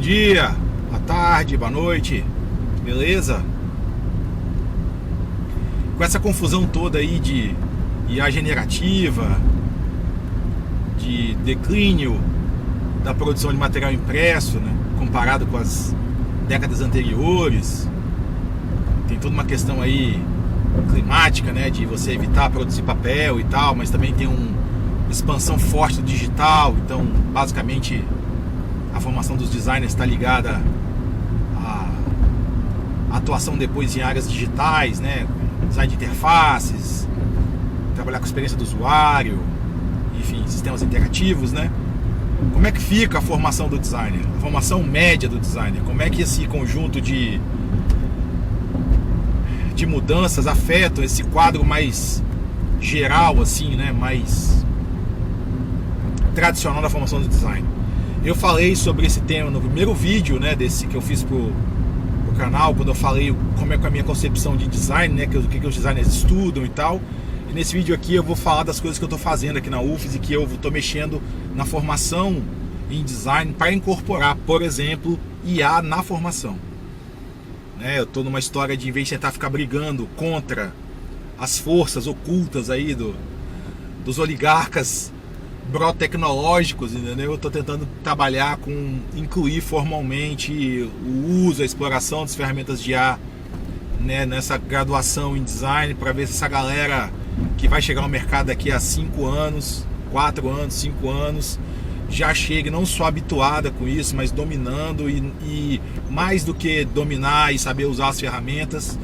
dia, boa tarde, boa noite, beleza? Com essa confusão toda aí de IA generativa, de declínio da produção de material impresso, né, comparado com as décadas anteriores, tem toda uma questão aí climática, né, de você evitar produzir papel e tal, mas também tem uma expansão forte do digital. Então, basicamente, a formação dos designers está ligada à atuação depois em áreas digitais, né, design de interfaces, trabalhar com a experiência do usuário, enfim, sistemas interativos, né? Como é que fica a formação do designer? A formação média do designer? Como é que esse conjunto de mudanças afetam esse quadro mais geral, assim, né? Mais tradicional da formação do design? Eu falei sobre esse tema no primeiro vídeo, né? Desse que eu fiz pro canal, quando eu falei como é que é a minha concepção de design, né? O que os designers estudam e tal. E nesse vídeo aqui eu vou falar das coisas que eu estou fazendo aqui na UFES e que eu estou mexendo na formação em design para incorporar, por exemplo, IA na formação. Né, eu estou numa história de, em vez de tentar ficar brigando contra as forças ocultas aí dos oligarcas brotecnológicos, entendeu? Eu estou tentando trabalhar com incluir formalmente o uso, a exploração das ferramentas de IA, né, nessa graduação em design, para ver se essa galera que vai chegar no mercado daqui a 5 anos, 4 anos, 5 anos, já chegue não só habituada com isso, mas dominando e mais do que dominar e saber usar as ferramentas,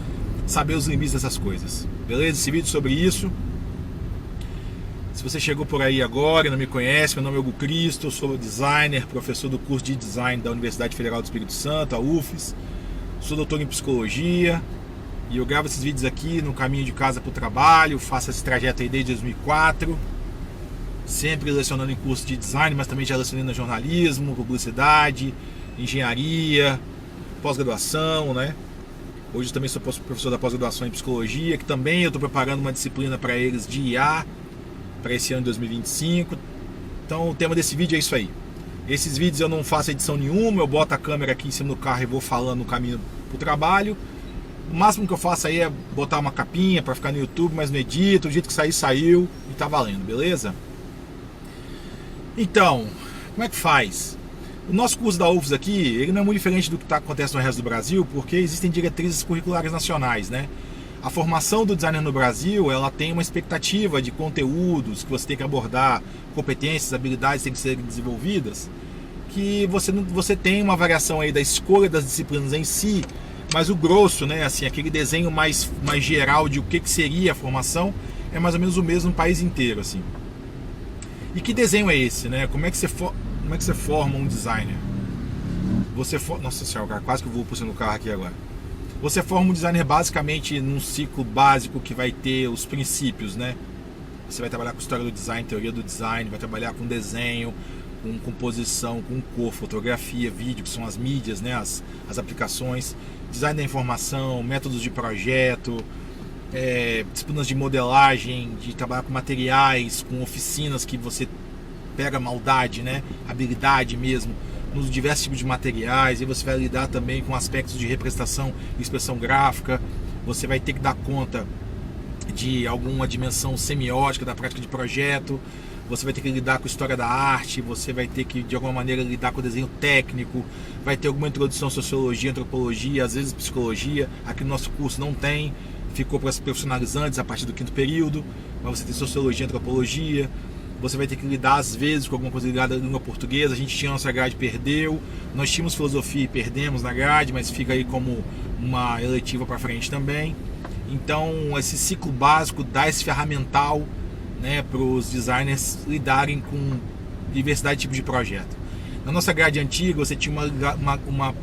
saber os limites dessas coisas. Beleza? Esse vídeo sobre isso. Se você chegou por aí agora e não me conhece, meu nome é Hugo Cristo, eu sou designer, professor do curso de design da Universidade Federal do Espírito Santo, a UFES. Sou doutor em psicologia e eu gravo esses vídeos aqui no caminho de casa para o trabalho, faço esse trajeto aí desde 2004, sempre lecionando em curso de design, mas também já lecionando jornalismo, publicidade, engenharia, pós-graduação, né? Hoje eu também sou professor da pós-graduação em psicologia, que também eu estou preparando uma disciplina para eles de IA, para esse ano de 2025. Então o tema desse vídeo é isso aí. Esses vídeos eu não faço edição nenhuma, eu boto a câmera aqui em cima do carro e vou falando no caminho para o trabalho. O máximo que eu faço aí é botar uma capinha para ficar no YouTube, mas não edito, o jeito que sair, saiu e tá valendo, beleza? Então, como é que faz? O nosso curso da UFES aqui, ele não é muito diferente do que acontece no resto do Brasil, porque existem diretrizes curriculares nacionais, né? A formação do designer no Brasil, ela tem uma expectativa de conteúdos que você tem que abordar, competências, habilidades que têm que ser desenvolvidas, que você tem uma variação aí da escolha das disciplinas em si, mas o grosso, né, assim, aquele desenho mais geral de o que seria a formação, é mais ou menos o mesmo no país inteiro, assim. E que desenho é esse, né? Como é que você forma um designer? Nossa senhora, cara, quase que eu vou por cima do carro aqui agora. Você forma um designer basicamente num ciclo básico que vai ter os princípios, né? Você vai trabalhar com história do design, teoria do design, vai trabalhar com desenho, com composição, com cor, fotografia, vídeo, que são as mídias, né? As aplicações, design da informação, métodos de projeto, disciplinas de modelagem, de trabalhar com materiais, com oficinas que você pega maldade, né? Habilidade mesmo, nos diversos tipos de materiais, e você vai lidar também com aspectos de representação e expressão gráfica. Você vai ter que dar conta de alguma dimensão semiótica da prática de projeto, você vai ter que lidar com a história da arte, você vai ter que de alguma maneira lidar com o desenho técnico, vai ter alguma introdução à sociologia, antropologia, às vezes psicologia. Aqui no nosso curso não tem, ficou para os profissionalizantes a partir do 5º período, mas você tem sociologia, antropologia. Você vai ter que lidar às vezes com alguma coisa ligada à língua portuguesa. A gente tinha nossa grade, perdeu. Nós tínhamos filosofia e perdemos na grade, mas fica aí como uma eletiva para frente também. Então esse ciclo básico dá esse ferramental, né, para os designers lidarem com diversidade de tipos de projeto. Na nossa grade antiga você tinha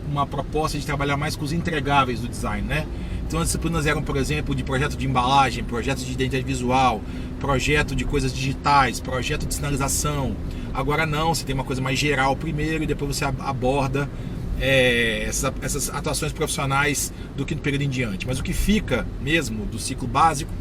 uma proposta de trabalhar mais com os entregáveis do design, né? Então as disciplinas eram, por exemplo, de projeto de embalagem, projeto de identidade visual, projeto de coisas digitais, projeto de sinalização. Agora não, você tem uma coisa mais geral primeiro e depois você aborda essas atuações profissionais do 5º período em diante. Mas o que fica mesmo do ciclo básico,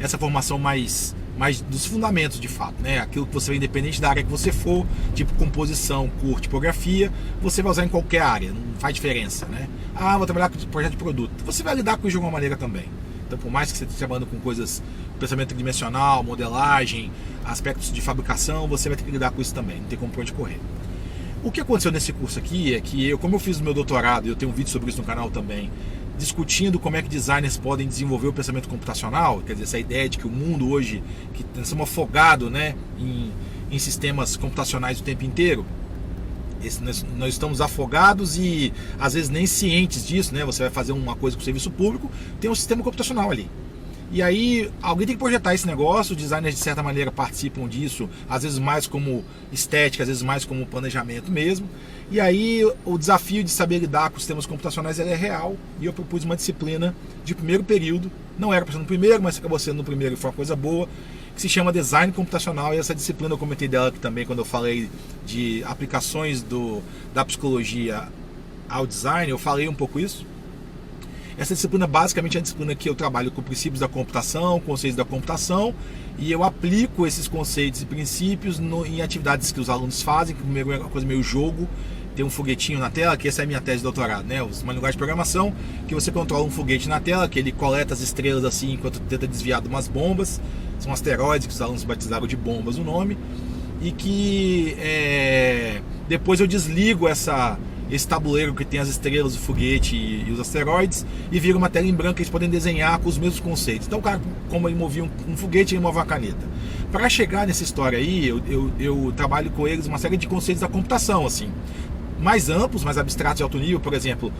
essa formação mais mas dos fundamentos de fato, né? Aquilo que você vai, independente da área que você for, tipo composição, cor, tipografia, você vai usar em qualquer área, não faz diferença, né? Ah, vou trabalhar com projeto de produto. Você vai lidar com isso de alguma maneira também. Então, por mais que você esteja trabalhando com coisas, pensamento tridimensional, modelagem, aspectos de fabricação, você vai ter que lidar com isso também, não tem como por onde correr. O que aconteceu nesse curso aqui é que como eu fiz o meu doutorado, e eu tenho um vídeo sobre isso no canal também, discutindo como é que designers podem desenvolver o pensamento computacional, quer dizer, essa ideia de que o mundo hoje, que nós estamos afogados, né, em sistemas computacionais o tempo inteiro. Nós estamos afogados e às vezes nem cientes disso, né? Você vai fazer uma coisa com o serviço público, tem um sistema computacional ali. E aí alguém tem que projetar esse negócio, os designers de certa maneira participam disso, às vezes mais como estética, às vezes mais como planejamento mesmo. E aí o desafio de saber lidar com sistemas computacionais é real, e eu propus uma disciplina de primeiro período, não era para ser no primeiro, mas acabou sendo no primeiro e foi uma coisa boa, que se chama Design Computacional, e essa disciplina eu comentei dela aqui também quando eu falei de aplicações da psicologia ao design, eu falei um pouco isso. Essa disciplina basicamente é a disciplina que eu trabalho com princípios da computação, conceitos da computação, e eu aplico esses conceitos e princípios em atividades que os alunos fazem, que primeiro é uma coisa meio jogo, tem um foguetinho na tela, que essa é a minha tese de doutorado, né? Uma linguagem de programação, que você controla um foguete na tela, que ele coleta as estrelas assim, enquanto tenta desviar de umas bombas, são asteroides, que os alunos batizaram de bombas o nome, e que depois eu desligo esse tabuleiro que tem as estrelas, o foguete e os asteroides, e vira uma tela em branco que eles podem desenhar com os mesmos conceitos. Então o cara, como ele movia um foguete, ele move uma caneta. Para chegar nessa história aí, eu trabalho com eles uma série de conceitos da computação, assim, mais amplos, mais abstratos de alto nível. Por exemplo,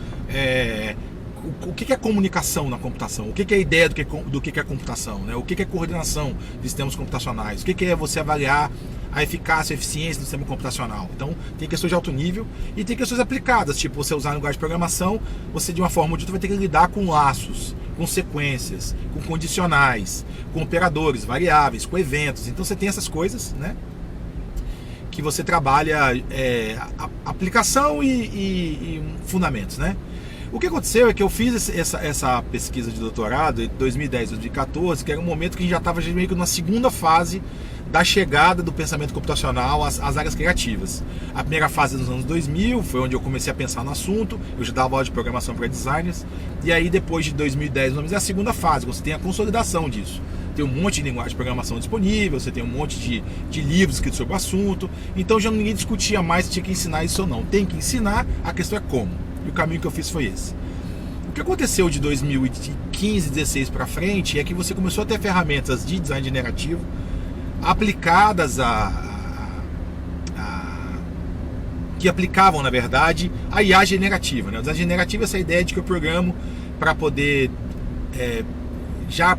o que é comunicação na computação? O que é a ideia do que é computação, né? O que é coordenação de sistemas computacionais? O que é você avaliar a eficácia e a eficiência do sistema computacional? Então, tem questões de alto nível e tem questões aplicadas, tipo você usar a linguagem de programação, você de uma forma ou de outra vai ter que lidar com laços, com sequências, com condicionais, com operadores, variáveis, com eventos. Então você tem essas coisas, né, que você trabalha aplicação e fundamentos, né? O que aconteceu é que eu fiz essa pesquisa de doutorado em 2010, 2014, que era um momento que a gente já estava meio que na segunda fase da chegada do pensamento computacional às áreas criativas. A primeira fase nos anos 2000 foi onde eu comecei a pensar no assunto, eu já dava aula de programação para designers, e aí depois de 2010, é a segunda fase, você tem a consolidação disso. Tem um monte de linguagem de programação disponível, você tem um monte de livros escritos sobre o assunto, então já ninguém discutia mais se tinha que ensinar isso ou não. Tem que ensinar, a questão é como. E o caminho que eu fiz foi esse. O que aconteceu de 2015, 16 para frente é que você começou a ter ferramentas de design generativo aplicadas que aplicavam, na verdade, a IA generativa, né? O design generativo é essa ideia de que eu programo para poder já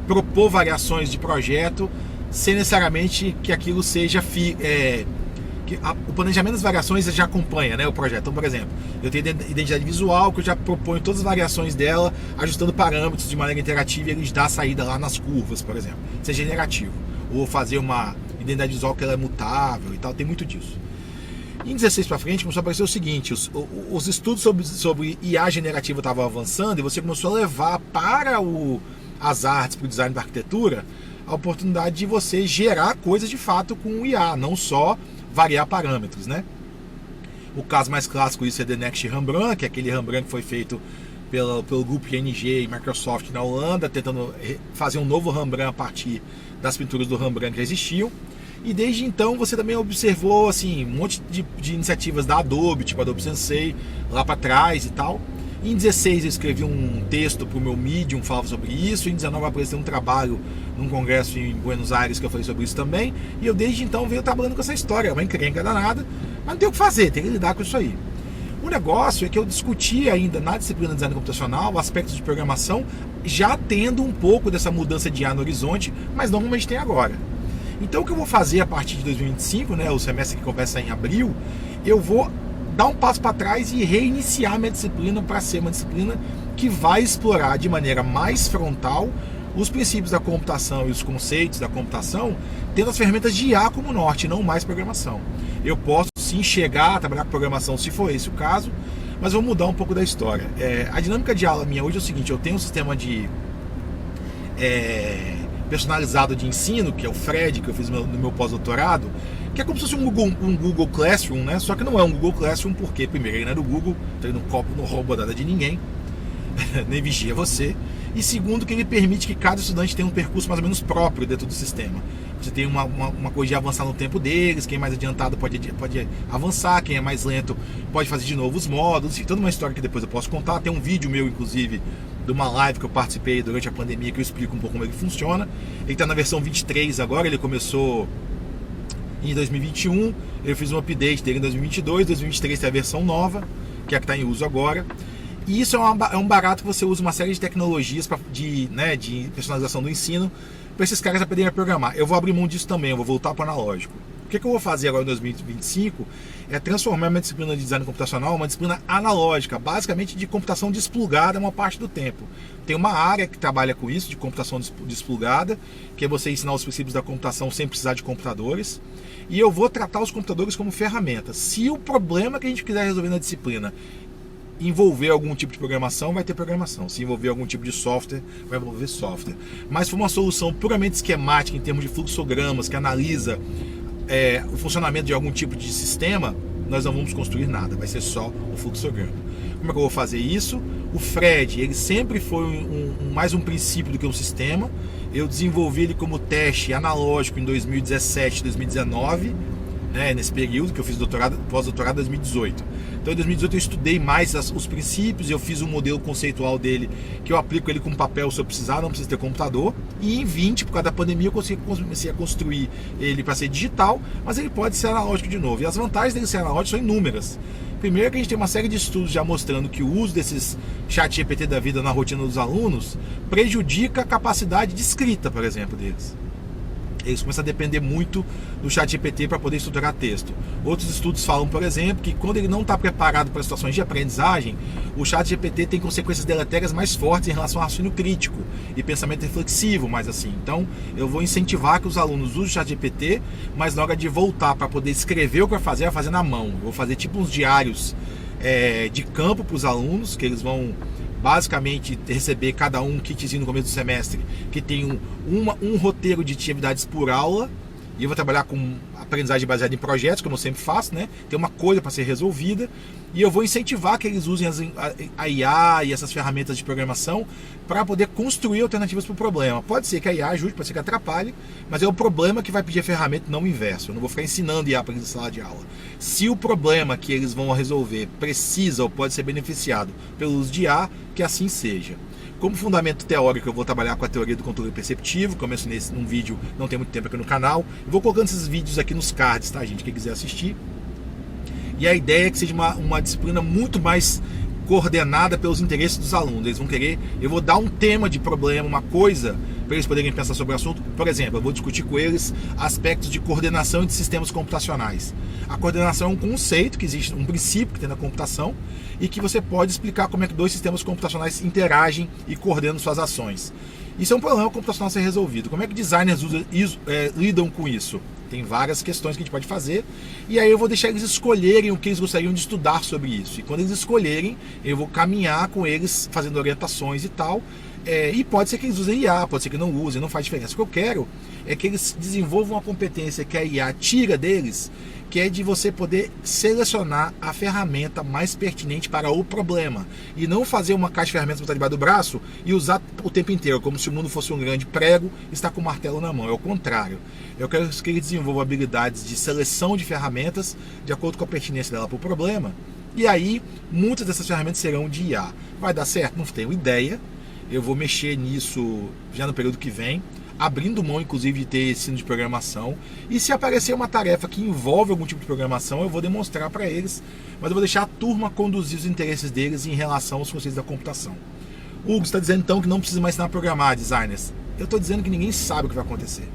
propor variações de projeto sem necessariamente que aquilo seja o planejamento das variações já acompanha, né, o projeto. Então, por exemplo, eu tenho identidade visual que eu já proponho todas as variações dela, ajustando parâmetros de maneira interativa, e ele dá a saída lá nas curvas, por exemplo. Isso é generativo. Ou fazer uma identidade visual que ela é mutável e tal, tem muito disso. Em 16 para frente começou a aparecer o seguinte: os estudos sobre IA generativa estavam avançando, e você começou a levar para as artes, para o design da arquitetura, a oportunidade de você gerar coisas de fato com o IA, não só variar parâmetros, né? O caso mais clássico disso é The Next Rembrandt, que é aquele Rembrandt que foi feito pelo grupo ING e Microsoft na Holanda, tentando fazer um novo Rembrandt a partir das pinturas do Rembrandt que já existiam. E desde então você também observou assim, um monte de iniciativas da Adobe, tipo Adobe Sensei, lá para trás e tal. Em 16 eu escrevi um texto para o meu Medium, falava sobre isso. Em 19 eu apresentei um trabalho num congresso em Buenos Aires que eu falei sobre isso também. E eu desde então venho trabalhando com essa história. É uma encrenca danada, mas não tem o que fazer, tem que lidar com isso aí. O negócio é que eu discuti ainda na disciplina de design computacional aspectos de programação, já tendo um pouco dessa mudança de IA no horizonte, mas normalmente tem agora. Então o que eu vou fazer a partir de 2025, né, o semestre que começa em abril, eu vou dar um passo para trás e reiniciar minha disciplina para ser uma disciplina que vai explorar de maneira mais frontal os princípios da computação e os conceitos da computação, tendo as ferramentas de IA como norte, não mais programação. Eu posso sim chegar a trabalhar com programação se for esse o caso, mas vou mudar um pouco da história. A dinâmica de aula minha hoje é o seguinte: eu tenho um sistema de personalizado de ensino, que é o Fred, que eu fiz no meu pós-doutorado, que é como se fosse um Google Classroom, né? Só que não é um Google Classroom porque, primeiro, ele não é do Google, então ele não rouba nada de ninguém, nem vigia você. E segundo, que ele permite que cada estudante tenha um percurso mais ou menos próprio dentro do sistema. Você tem uma coisa de avançar no tempo deles, quem é mais adiantado pode avançar, quem é mais lento pode fazer de novo os módulos, e toda uma história que depois eu posso contar. Tem um vídeo meu, inclusive, de uma live que eu participei durante a pandemia, que eu explico um pouco como ele funciona. Ele está na versão 23 agora, ele começou em 2021, eu fiz um update dele em 2022, 2023 tem a versão nova, que é a que está em uso agora. E isso é um barato que você usa uma série de tecnologias de personalização do ensino para esses caras aprenderem a programar. Eu vou abrir mão disso também, eu vou voltar para o analógico. O que eu vou fazer agora em 2025 é transformar a minha disciplina de design computacional em uma disciplina analógica, basicamente de computação desplugada uma parte do tempo. Tem uma área que trabalha com isso, de computação desplugada, que é você ensinar os princípios da computação sem precisar de computadores. E eu vou tratar os computadores como ferramentas. Se o problema que a gente quiser resolver na disciplina envolver algum tipo de programação, vai ter programação. Se envolver algum tipo de software, vai envolver software. Mas se for uma solução puramente esquemática, em termos de fluxogramas, que analisa o funcionamento de algum tipo de sistema, nós não vamos construir nada, vai ser só o fluxograma. Como é que eu vou fazer isso? O Fred, ele sempre foi mais um princípio do que um sistema. Eu desenvolvi ele como teste analógico em 2017, 2019, nesse período que eu fiz pós-doutorado em 2018. Então em 2018 eu estudei mais os princípios, eu fiz um modelo conceitual dele, que eu aplico ele com papel se eu precisar, não preciso ter computador. E em 20, por causa da pandemia, eu comecei a construir ele para ser digital, mas ele pode ser analógico de novo. E as vantagens dele ser analógico são inúmeras. Primeiro que a gente tem uma série de estudos já mostrando que o uso desses chat GPT da vida na rotina dos alunos prejudica a capacidade de escrita, por exemplo, deles. Eles começam a depender muito do chat GPT para poder estruturar texto. Outros estudos falam, por exemplo, que quando ele não está preparado para situações de aprendizagem, o chat GPT tem consequências deletérias mais fortes em relação ao raciocínio crítico e pensamento reflexivo, mais assim. Então, eu vou incentivar que os alunos usem o chat GPT, mas na hora de voltar para poder escrever o que vai fazer na mão. Eu vou fazer tipo uns diários de campo para os alunos, que eles vão basicamente receber cada um kitzinho no começo do semestre, que tem um roteiro de atividades por aula, e eu vou trabalhar com aprendizagem baseada em projetos, como eu sempre faço, né? Tem uma coisa para ser resolvida, e eu vou incentivar que eles usem a IA e essas ferramentas de programação para poder construir alternativas para o problema. Pode ser que a IA ajude, pode ser que atrapalhe, mas é o problema que vai pedir a ferramenta, não o inverso. Eu não vou ficar ensinando IA para eles em sala de aula. Se o problema que eles vão resolver precisa ou pode ser beneficiado pelo uso de IA, que assim seja. Como fundamento teórico, eu vou trabalhar com a teoria do controle perceptivo, que eu mencionei num vídeo não tem muito tempo aqui no canal. Eu vou colocando esses vídeos aqui nos cards, tá, gente? Quem quiser assistir. E a ideia é que seja uma disciplina muito mais coordenada pelos interesses dos alunos. Eles vão querer, eu vou dar um tema de problema, uma coisa, para eles poderem pensar sobre o assunto. Por exemplo, eu vou discutir com eles aspectos de coordenação de sistemas computacionais. A coordenação é um conceito que existe, um princípio que tem na computação, e que você pode explicar como é que dois sistemas computacionais interagem e coordenam suas ações. Isso é um problema computacional a ser resolvido. Como é que designers lidam com isso? Tem várias questões que a gente pode fazer, e aí eu vou deixar eles escolherem o que eles gostariam de estudar sobre isso. E quando eles escolherem, eu vou caminhar com eles, fazendo orientações e tal. E pode ser que eles usem IA, pode ser que não usem, não faz diferença. O que eu quero é que eles desenvolvam uma competência que a IA tira deles, que é de você poder selecionar a ferramenta mais pertinente para o problema, e não fazer uma caixa de ferramentas botar debaixo do braço e usar o tempo inteiro, como se o mundo fosse um grande prego e está com o martelo na mão. É o contrário. Eu quero que ele desenvolva habilidades de seleção de ferramentas de acordo com a pertinência dela para o problema, e aí muitas dessas ferramentas serão de IA. Vai dar certo? Não tenho ideia. Eu vou mexer nisso já no período que vem, abrindo mão inclusive de ter ensino de programação, e se aparecer uma tarefa que envolve algum tipo de programação, eu vou demonstrar para eles, mas eu vou deixar a turma conduzir os interesses deles em relação aos conceitos da computação. O Hugo está dizendo então que não precisa mais ensinar a programar, designers. Eu estou dizendo que ninguém sabe o que vai acontecer.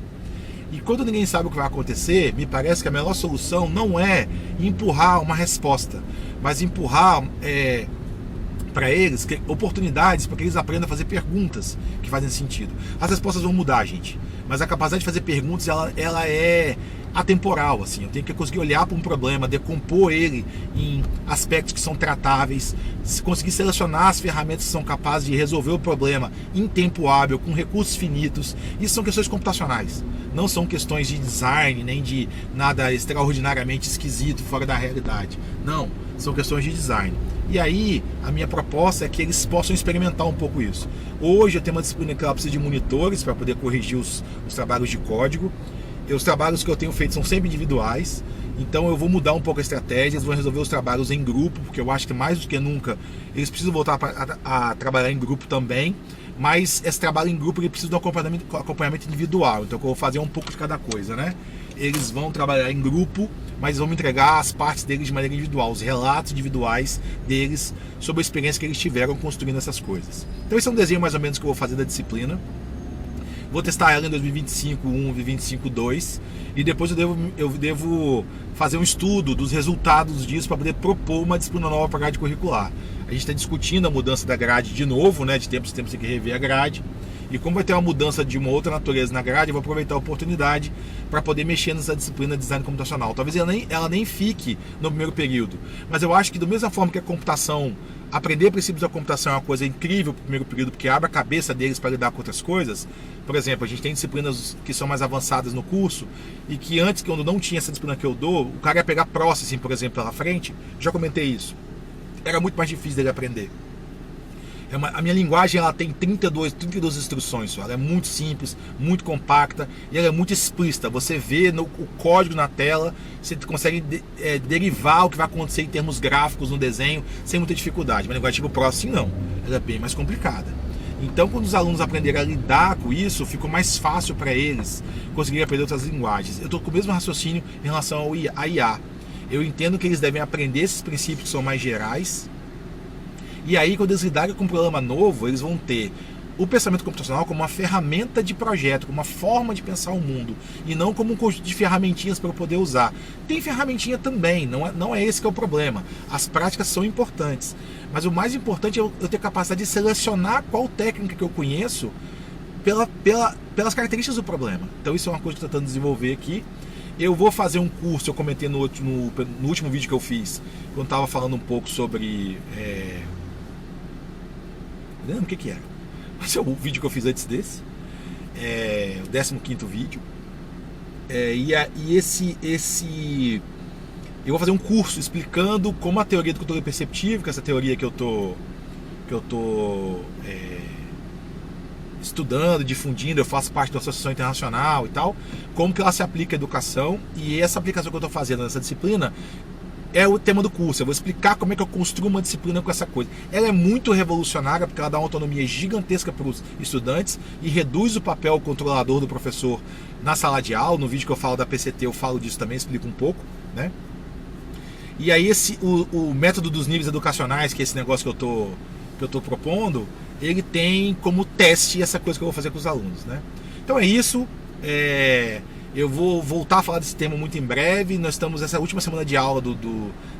E quando ninguém sabe o que vai acontecer, me parece que a melhor solução não é empurrar uma resposta, mas empurrar para eles oportunidades para que eles aprendam a fazer perguntas que fazem sentido. As respostas vão mudar, gente, mas a capacidade de fazer perguntas ela é atemporal, assim. Eu tenho que conseguir olhar para um problema, decompor ele em aspectos que são tratáveis, conseguir selecionar as ferramentas que são capazes de resolver o problema em tempo hábil, com recursos finitos. Isso são questões computacionais, não são questões de design, nem de nada extraordinariamente esquisito, fora da realidade. Não, são questões de design. E aí, a minha proposta é que eles possam experimentar um pouco isso. Hoje eu tenho uma disciplina que ela precisa de monitores para poder corrigir os trabalhos de código. Os trabalhos que eu tenho feito são sempre individuais, então eu vou mudar um pouco a estratégia, vou resolver os trabalhos em grupo, porque eu acho que mais do que nunca eles precisam voltar a trabalhar em grupo também, mas esse trabalho em grupo ele precisa de um acompanhamento individual, então eu vou fazer um pouco de cada coisa, né? Eles vão trabalhar em grupo, mas vão me entregar as partes deles de maneira individual, os relatos individuais deles sobre a experiência que eles tiveram construindo essas coisas. Então esse é um desenho mais ou menos que eu vou fazer da disciplina. Vou testar ela em 2025-1, 2025-2 e depois eu devo fazer um estudo dos resultados disso para poder propor uma disciplina nova para a grade curricular. A gente está discutindo a mudança da grade de novo, né? De tempos em tempos tem que rever a grade. E como vai ter uma mudança de uma outra natureza na grade, eu vou aproveitar a oportunidade para poder mexer nessa disciplina de design computacional. Talvez ela nem fique no primeiro período, mas eu acho que da mesma forma que a computação, aprender princípios da computação é uma coisa incrível para o primeiro período, porque abre a cabeça deles para lidar com outras coisas. Por exemplo, a gente tem disciplinas que são mais avançadas no curso e que antes, quando não tinha essa disciplina que eu dou, o cara ia pegar Processing, por exemplo, pela frente. Já comentei isso. Era muito mais difícil dele aprender. A minha linguagem ela tem 32 instruções só. Ela é muito simples, muito compacta e ela é muito explícita. Você vê o código na tela, você consegue derivar o que vai acontecer em termos gráficos no desenho sem muita dificuldade. Mas linguagem tipo Processing não, ela é bem mais complicada. Então, quando os alunos aprenderem a lidar com isso, ficou mais fácil para eles conseguirem aprender outras linguagens. Eu estou com o mesmo raciocínio em relação à IA. Eu entendo que eles devem aprender esses princípios que são mais gerais. E aí, quando eles lidarem com um problema novo, eles vão ter o pensamento computacional como uma ferramenta de projeto, como uma forma de pensar o mundo, e não como um conjunto de ferramentinhas para eu poder usar. Tem ferramentinha também, não é esse que é o problema. As práticas são importantes, mas o mais importante é eu ter capacidade de selecionar qual técnica que eu conheço pelas características do problema. Então isso é uma coisa que eu estou tentando desenvolver aqui. Eu vou fazer um curso, eu comentei no último vídeo que eu fiz, quando estava falando um pouco sobre... não lembro o que era. Mas é o vídeo que eu fiz antes desse. O 15º vídeo. Eu vou fazer um curso explicando como a teoria do controle perceptivo, que é essa teoria que eu tô estudando, difundindo, eu faço parte da associação internacional e tal, como que ela se aplica à educação. E essa aplicação que eu estou fazendo nessa disciplina é o tema do curso. Eu vou explicar como é que eu construo uma disciplina com essa coisa. Ela é muito revolucionária porque ela dá uma autonomia gigantesca para os estudantes e reduz o papel controlador do professor na sala de aula. No vídeo que eu falo da PCT eu falo disso também, explico um pouco, né? E aí o método dos níveis educacionais, que é esse negócio que eu tô propondo, ele tem como teste essa coisa que eu vou fazer com os alunos, né? Então é isso. Eu vou voltar a falar desse tema muito em breve. Nós estamos nessa última semana de aula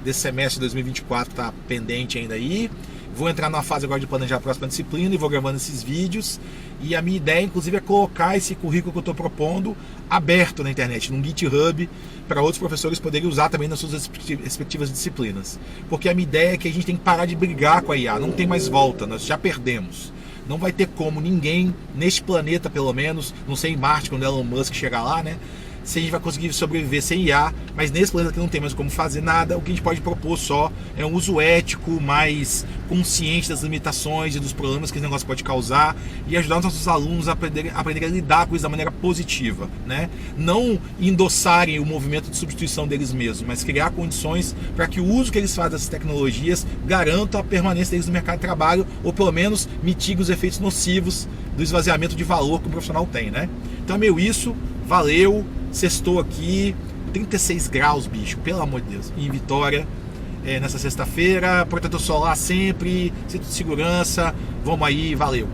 desse semestre de 2024, está pendente ainda aí. Vou entrar numa fase agora de planejar a próxima disciplina e vou gravando esses vídeos. E a minha ideia, inclusive, é colocar esse currículo que eu estou propondo aberto na internet, num GitHub, para outros professores poderem usar também nas suas respectivas disciplinas. Porque a minha ideia é que a gente tem que parar de brigar com a IA, não tem mais volta, nós já perdemos. Não vai ter como ninguém, neste planeta pelo menos, não sei em Marte, quando Elon Musk chegar lá, né? Se a gente vai conseguir sobreviver sem IA, mas nesse planeta que não tem mais como fazer nada, o que a gente pode propor só é um uso ético, mais consciente das limitações e dos problemas que esse negócio pode causar e ajudar os nossos alunos a aprender a lidar com isso da maneira positiva, né? Não endossarem o movimento de substituição deles mesmos, mas criar condições para que o uso que eles fazem dessas tecnologias garanta a permanência deles no mercado de trabalho ou pelo menos mitigue os efeitos nocivos do esvaziamento de valor que o profissional tem, né? Então é meio isso, valeu! Sextou aqui, 36 graus, bicho, pelo amor de Deus, em Vitória, nessa sexta-feira, protetor solar sempre, cinto de segurança, vamos aí, valeu!